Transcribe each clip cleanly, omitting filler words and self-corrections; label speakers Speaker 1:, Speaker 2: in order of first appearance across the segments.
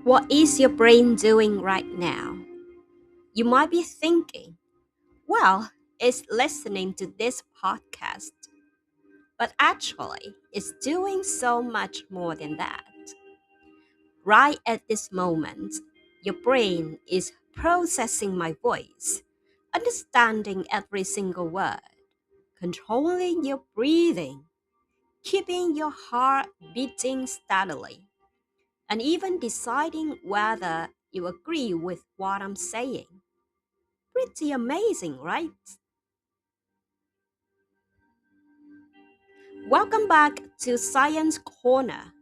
Speaker 1: What is your brain doing right now? You might be thinking, well, it's listening to this podcast. But actually, it's doing so much more than that. Right at this moment, your brain is processing my voice, understanding every single word, controlling your breathing, keeping your heart beating steadily, and even deciding whether you agree with what I'm saying. Pretty amazing, right? Welcome back to Science Corner.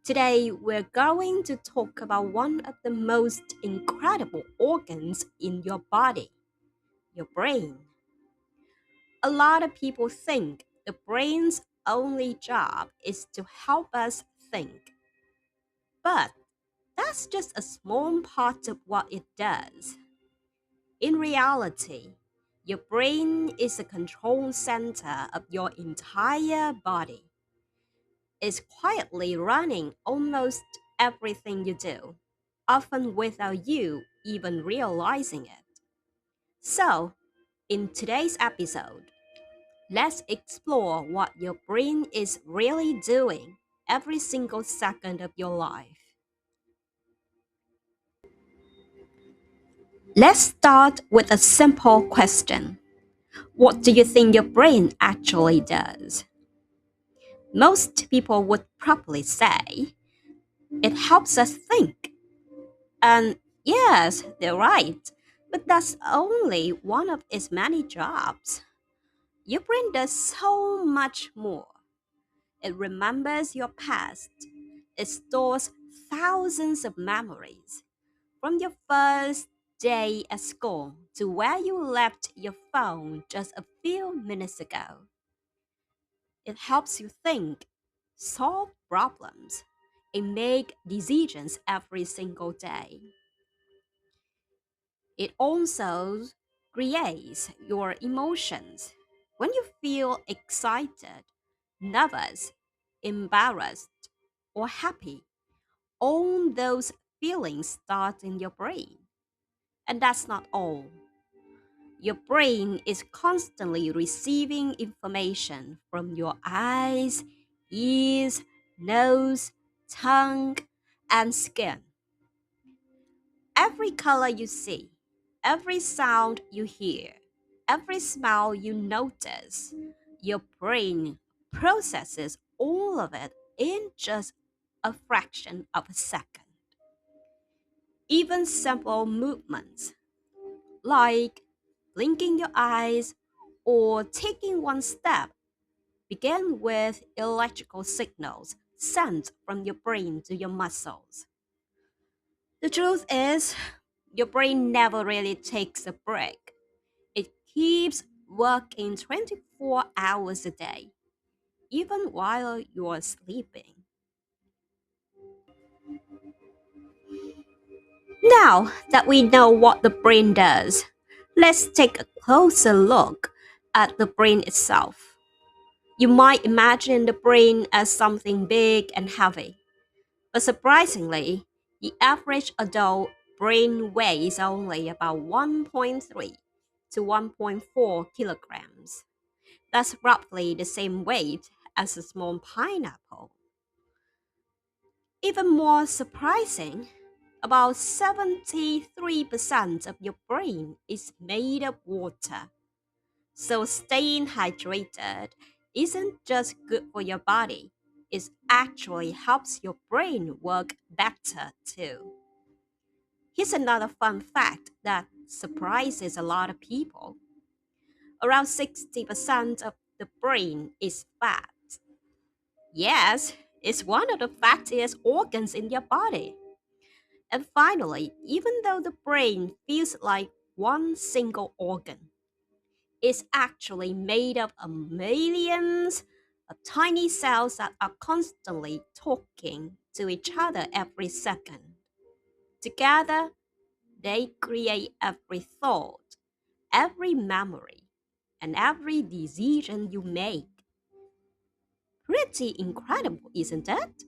Speaker 1: Today, we're going to talk about one of the most incredible organs in your body, your brain. A lot of people think the brain's only job is to help us think. But that's just a small part of what it does. In reality, your brain is the control center of your entire body. It's quietly running almost everything you do, often without you even realizing it. So, in today's episode, let's explore what your brain is really doing every single second of your life. Let's start with a simple question. What do you think your brain actually does? Most people would probably say it helps us think. And yes, they're right. But that's only one of its many jobs. Your brain does so much more. It remembers your past. It stores thousands of memories. From your first day at school to where you left your phone just a few minutes ago. It helps you think, solve problems, and make decisions every single day. It also creates your emotions. When you feel excited, nervous, embarrassed, or happy, all those feelings start in your brain. And that's not all. Your brain is constantly receiving information from your eyes, ears, nose, tongue, and skin. Every color you see, every sound you hear, every smell you notice, your brain processes all of it in just a fraction of a second. Even simple movements like blinking your eyes or taking one step begin with electrical signals sent from your brain to your muscles. The truth is, your brain never really takes a break. It keeps working 24 hours a day, even while you're sleeping. Now that we know what the brain does, let's take a closer look at the brain itself. You might imagine the brain as something big and heavy, but surprisingly, the average adult brain weighs only about 1.3 to 1.4 kilograms. That's roughly the same weight as a small pineapple. Even more surprising, about 73% of your brain is made of water. So staying hydrated isn't just good for your body, it actually helps your brain work better too. Here's another fun fact that surprises a lot of people. Around 60% of the brain is fat. Yes, it's one of the fattiest organs in your body. And finally, even though the brain feels like one single organ, it's actually made up of millions of tiny cells that are constantly talking to each other every second. Together, they create every thought, every memory, and every decision you make. Pretty incredible, isn't it?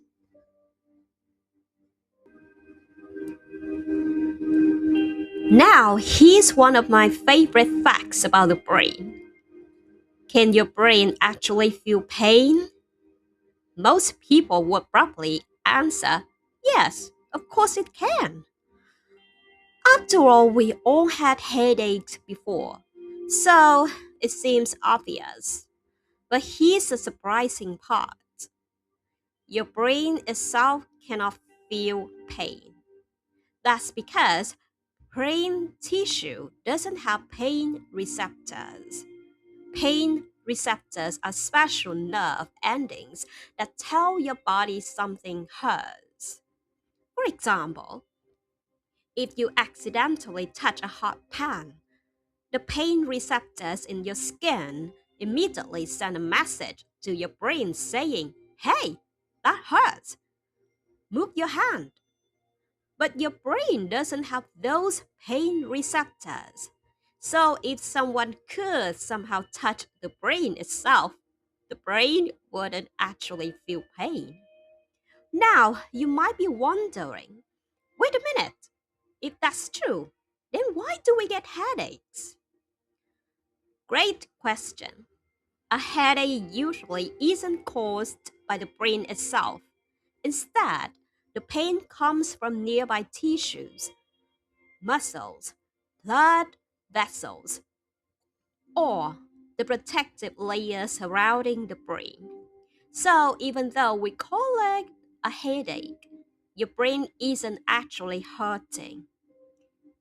Speaker 1: Now, here's one of my favorite facts about the brain. Can your brain actually feel pain? Most people would probably answer, yes, of course it can. After all, we all had headaches before, so it seems obvious. But here's the surprising part: your brain itself cannot feel pain. That's because brain tissue doesn't have pain receptors. Pain receptors are special nerve endings that tell your body something hurts. For example, if you accidentally touch a hot pan, the pain receptors in your skin immediately send a message to your brain saying, "Hey, that hurts. Move your hand." But your brain doesn't have those pain receptors. So if someone could somehow touch the brain itself, the brain wouldn't actually feel pain. Now, you might be wondering, wait a minute, if that's true, then why do we get headaches? Great question. A headache usually isn't caused by the brain itself. Instead, the pain comes from nearby tissues, muscles, blood vessels, or the protective layer surrounding the brain. So, even though we call it a headache, your brain isn't actually hurting.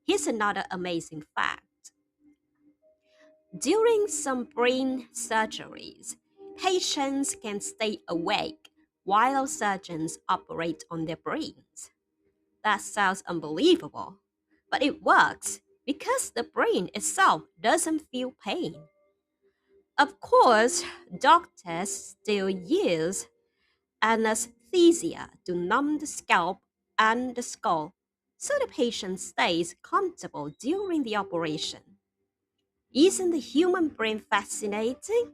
Speaker 1: Here's another amazing fact. During some brain surgeries, patients can stay awake while surgeons operate on their brains. That sounds unbelievable, but it works because the brain itself doesn't feel pain. Of course, doctors still use anesthesia to numb the scalp and the skull so the patient stays comfortable during the operation. Isn't the human brain fascinating?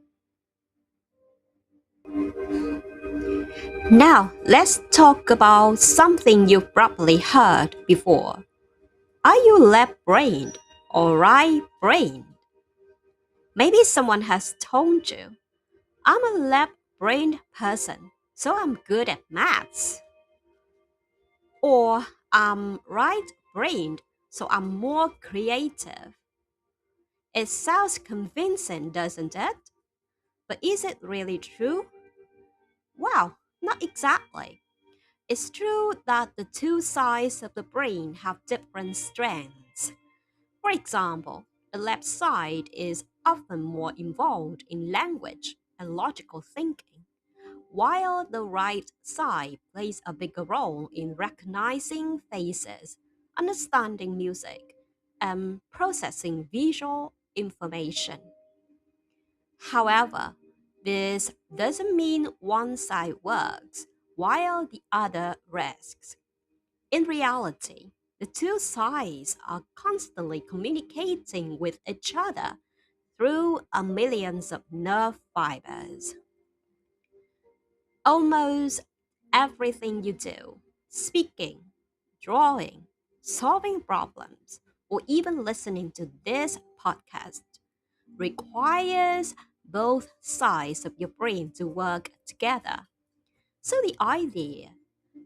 Speaker 1: Now, let's talk about something you've probably heard before. Are you left brained or right brained? Maybe someone has told you, I'm a left brained person, so I'm good at maths. Or I'm right brained, so I'm more creative. It sounds convincing, doesn't it? But is it really true? Well, not exactly. It's true that the two sides of the brain have different strengths. For example, the left side is often more involved in language and logical thinking, while the right side plays a bigger role in recognizing faces, understanding music, and processing visual information. However, this doesn't mean one side works while the other rests. In reality, the two sides are constantly communicating with each other through a millions of nerve fibers. Almost everything you do, speaking, drawing, solving problems, or even listening to this podcast, requires both sides of your brain to work together. So the idea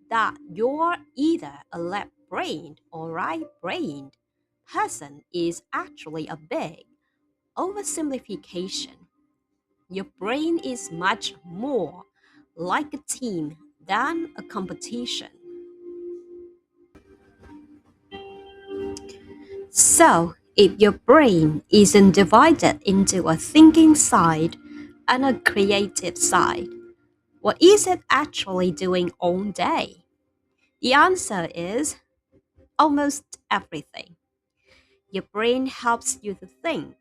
Speaker 1: that you're either a left brained or right brained person is actually a big oversimplification. Your brain is much more like a team than a competition. So, if your brain isn't divided into a thinking side and a creative side, what is it actually doing all day? The answer is almost everything. Your brain helps you to think.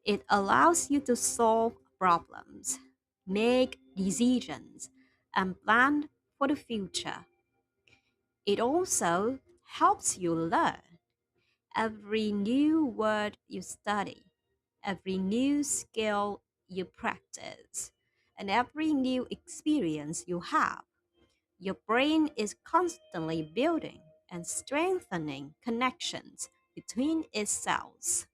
Speaker 1: It allows you to solve problems, make decisions, and plan for the future. It also helps you learn. Every new word you study, every new skill you practice, and every new experience you have, your brain is constantly building and strengthening connections between its cells.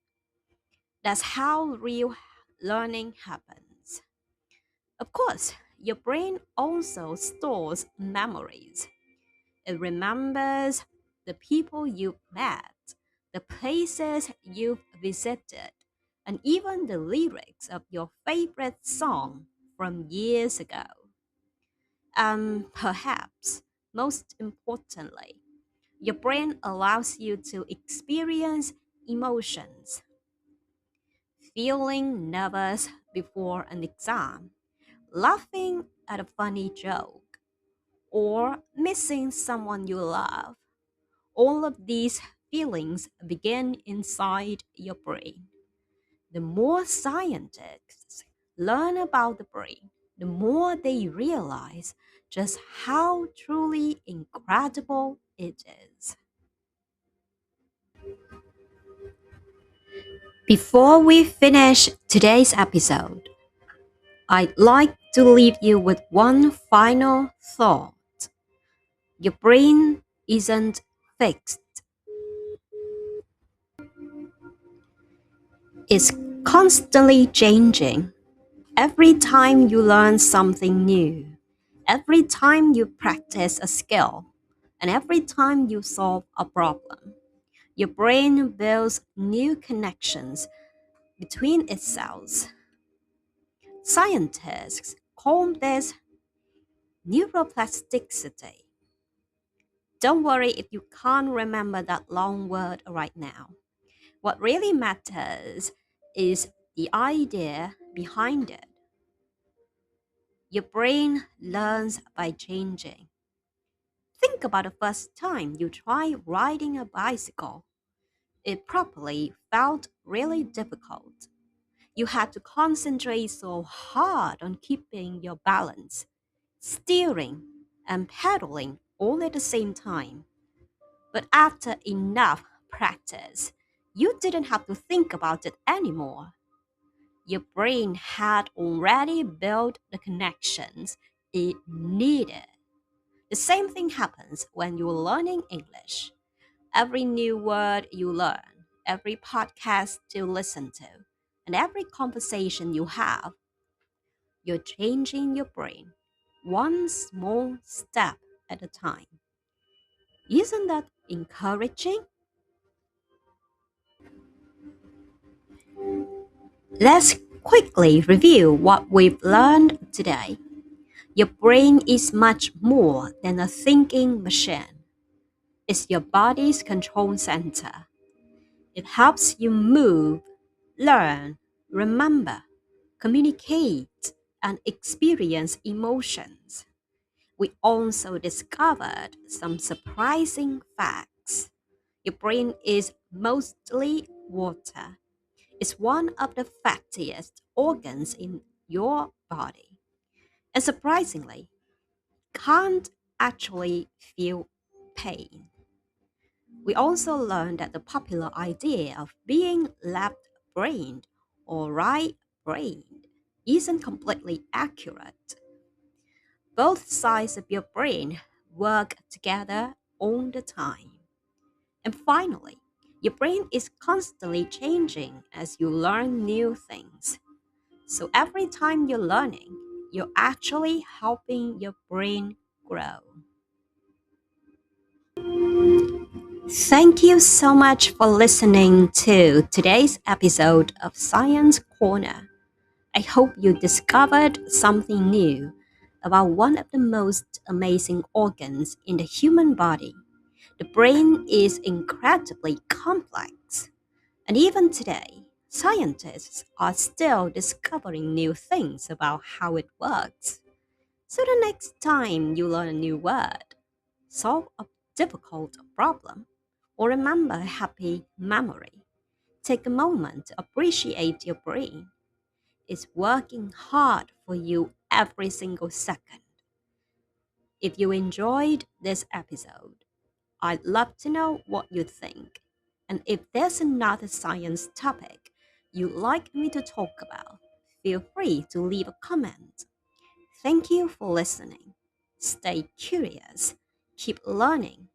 Speaker 1: That's how real learning happens. Of course, your brain also stores memories. It remembers the people you've met, the places you've visited, and even the lyrics of your favorite song from years ago. And perhaps most importantly, your brain allows you to experience emotions. Feeling nervous before an exam, laughing at a funny joke, or missing someone you love. All of these feelings begin inside your brain. The more scientists learn about the brain, the more they realize just how truly incredible it is. Before we finish today's episode, I'd like to leave you with one final thought. Your brain isn't fixed, it's constantly changing. Every time you learn something new, every time you practice a skill, and every time you solve a problem, your brain builds new connections between its cells. Scientists call this neuroplasticity. Don't worry if you can't remember that long word right now. What really matters is the idea behind it. Your brain learns by changing. Think about the first time you tried riding a bicycle. It probably felt really difficult. You had to concentrate so hard on keeping your balance, steering, and pedaling all at the same time. But after enough practice, you didn't have to think about it anymore. Your brain had already built the connections it needed. The same thing happens when you're learning English. Every new word you learn, every podcast you listen to, and every conversation you have, you're changing your brain one small step at a time. Isn't that encouraging? Let's quickly review what we've learned today. Your brain is much more than a thinking machine. It's your body's control center. It helps you move, learn, remember, communicate, and experience emotions. We also discovered some surprising facts. Your brain is mostly water. It's one of the fattiest organs in your body. And surprisingly, can't actually feel pain. We also learned that the popular idea of being left brained or right brained isn't completely accurate. Both sides of your brain work together all the time. And finally, your brain is constantly changing as you learn new things. So every time you're learning, you're actually helping your brain grow. Thank you so much for listening to today's episode of Science Corner. I hope you discovered something new about one of the most amazing organs in the human body. The brain is incredibly complex, and even today, scientists are still discovering new things about how it works. So the next time you learn a new word, solve a difficult problem, or remember a happy memory, take a moment to appreciate your brain. It's working hard for you every single second. If you enjoyed this episode, I'd love to know what you think. And if there's another science topic you'd like me to talk about, feel free to leave a comment. Thank you for listening. Stay curious, keep learning,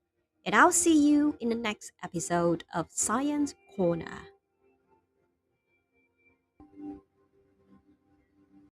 Speaker 1: And I'll see you in the next episode of Science Corner.